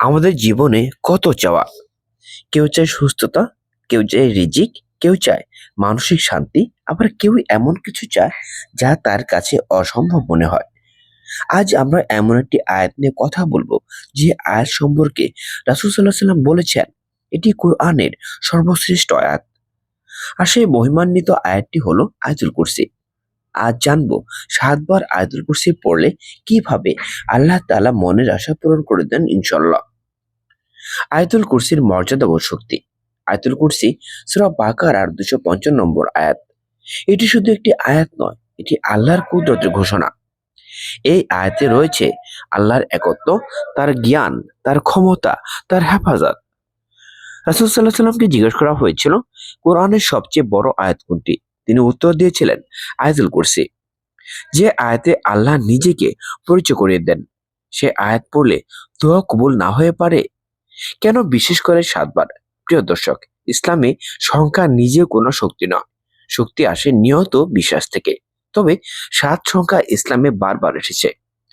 আমাদের জীবনে কত চাওয়া। কেউ চায় সুস্থতা, কেউ চায় রিজিক, কেউ চায় মানসিক শান্তি, আবার কেউ এমন কিছু চায় যা তার কাছে অসম্ভব মনে হয়। আজ আমরা এমন একটি আয়াত নিয়ে কথা বলবো, যে আয়াত সম্পর্কে রাসূল সাল্লাল্লাহু আলাইহি ওয়াসাল্লাম বলেছেন এটি কোরআনের সর্বশ্রেষ্ঠ আয়াত। আর সেই মহিমান্বিত আয়াতটি হলো আয়াতুল কুরসি। আজ জানবো ৭ বার আয়াতুল কুরসি পড়লে কিভাবে আল্লাহ তাআলা মনের আশা পূরণ করে দেন ইনশাআল্লাহ। আয়াতুল কুরসির মর্যাদা ও শক্তি। আয়াতুল কুরসি সূরা বাকারার ২৫৫ নম্বর আয়াত। এটি শুধু একটি আয়াত নয়, এটি আল্লাহর কুদরতের ঘোষণা। এই আয়াতে রয়েছে আল্লাহর একত্ব, তার জ্ঞান, তার ক্ষমতা, তার হেফাজত। রাসূল সাল্লাল্লাহু আলাইহি সাল্লামকে জিজ্ঞেস করা হয়েছিল, কোরআনের সবচেয়ে বড় আয়াত কোনটি? তিনি উত্তর দিয়েছিলেন, আয়াতুল কুরসি। যে আয়াতে আল্লাহ নিজেকে পরিচয় করিয়ে দেন। সে আয়াত পড়লে দোয়া কবুল না হয়ে পারে। কেন বিশেষ করে ৭ বার? প্রিয় দর্শক, ইসলামে সংখ্যা নিজে কোনো শক্তি নয়। শক্তি আসে নিয়ত বিশ্বাস থেকে। তবে ৭ সংখ্যা ইসলামে বারবার এসেছে।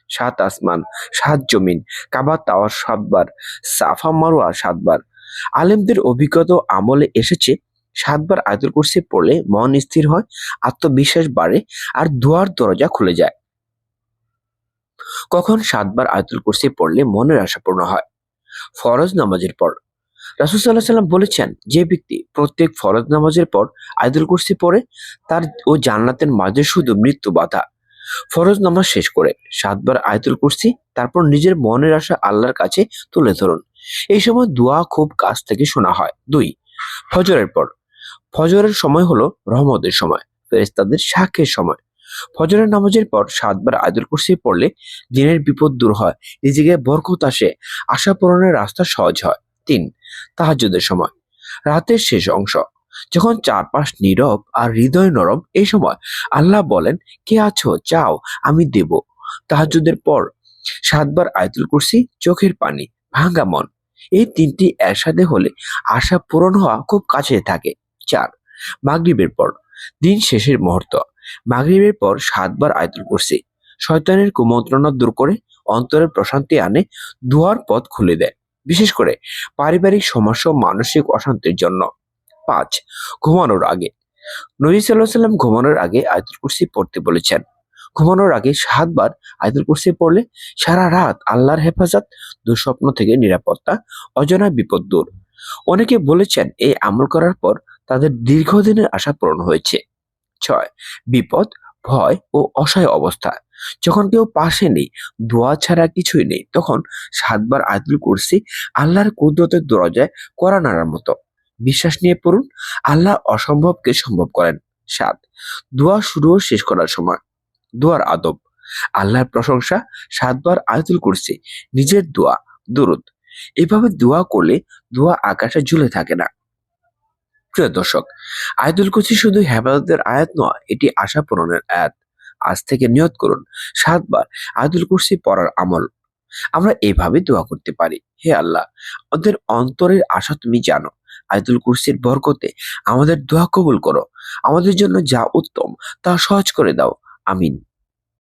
৭ আসমান, ৭ জমিন, কাবা টাওয়ার ৭ বার, সাফা মারওয়া ৭ বার। আলেমদের অভিজ্ঞতা ও আমলে এসেছে ৭ বার আয়াতুল কুরসি পড়লে মন স্থির হয়, আত্মবিশ্বাস বাড়ে, আর দোয়ার দরজা খুলে যায়। কখন ৭ বার আয়াতুল কুরসি পড়লে মনের আশা পূর্ণ হয়? ফরজ নামাজের পর। রাসূল সাল্লাল্লাহু আলাইহি সাল্লাম বলেছেন, যে ব্যক্তি প্রত্যেক ফরজ নামাজের পর আয়াতুল কুরসি পড়ে, তার ও জান্নাতের মাঝে শুধু মৃত্যু বাধা। ফরজ নামাজ শেষ করে ৭ বার আয়াতুল কুরসি, তারপর নিজের মনের আশা আল্লাহর কাছে তুলে ধরুন। এই সময় দোয়া খুব কাছ থেকে শোনা হয়। ২. ফজরের পর। ফজরের সময় হলো রহমতের সময়, ফেরেশতাদের সাক্ষের সময়। ফজরের নামাজের পর ৭ বার আয়াতুল কুরসি পড়লে দিনের বিপদ দূর হয়, রিজিকে বরকত আসে, আশা পূরণের রাস্তা সহজ হয়। ৩. তাহাজ্জুদের সময়, রাতের শেষ অংশ, যখন চারপাশ নীরব আর হৃদয় নরম, এই সময় আল্লাহ বলেন, কে আছো, চাও, আমি দেব। তাহাজ্জুদের পর ৭ বার আয়াতুল কুরসি, চোখের পানি, ভাঙ্গা মন, এই তিনটি একসাথে হলে আশা পূরণ হওয়া খুব কাছে থাকে। ৪. মাগরিবের পর, দিন শেষের মুহূর্ত, মাগরিবের পর ৭ বার আয়াতুল কুরসি শয়তানের কুমন্ত্রণা দূর করে, অন্তরের প্রশান্তি আনে, দুয়ার পথ খুলে দেয়, বিশেষ করে পারিবারিক সমস্যা ও মানসিক অশান্তির জন্য। ৫. ঘুমানোর আগে। নবী সাল্লাল্লাহু আলাইহি সাল্লাম ঘুমানোর আগে আয়াতুল কুরসি পড়তে বলেছেন। ঘুমানোর আগে ৭ বার আয়াতুল কুরসি পড়লে সারা রাত আল্লাহর হেফাজত, দুঃস্বপ্ন থেকে নিরাপত্তা, অজানা বিপদ দূর। অনেকে বলেছেন এই আমল করার পর তাদের দীর্ঘদিনের আশা পূরণ হয়েছে। ৬. বিপদ, ভয় ও অসহায় অবস্থা। যখন কেউ পাশে নেই, দোয়া ছাড়া কিছুই নেই, তখন ৭ বার আয়াতুল কুরসি আল্লাহর কুদরতের দরজায় কড়া নাড়ার মতো। বিশ্বাস নিয়ে পড়ুন, আল্লাহ অসম্ভবকে সম্ভব করেন। ৭. দোয়া শুরু ও শেষ করার সময়। দোয়ার আদব। আল্লাহর প্রশংসা, ৭ বার আয়াতুল কুরসি, নিজের দোয়া, দুরূদ। এভাবে দোয়া করলে দোয়া আকাশে ঝুলে থাকে না। প্রিয় দর্শক, আয়াতুল কুরসি শুধু হেফাজতের আয়াত নয়, এটি আশা পূরণের আয়াত। আজ থেকে নিয়ত করুন ৭ বার আয়াতুল কুরসি পড়ার আমল। আমরা এভাবে দোয়া করতে পারি, হে আল্লাহ, আমাদের অন্তরের আশা তুমি জানো। আয়াতুল কুরসির বরকতে আমাদের দোয়া কবুল করো। আমাদের জন্য যা উত্তম তা সহজ করে দাও। আমিন।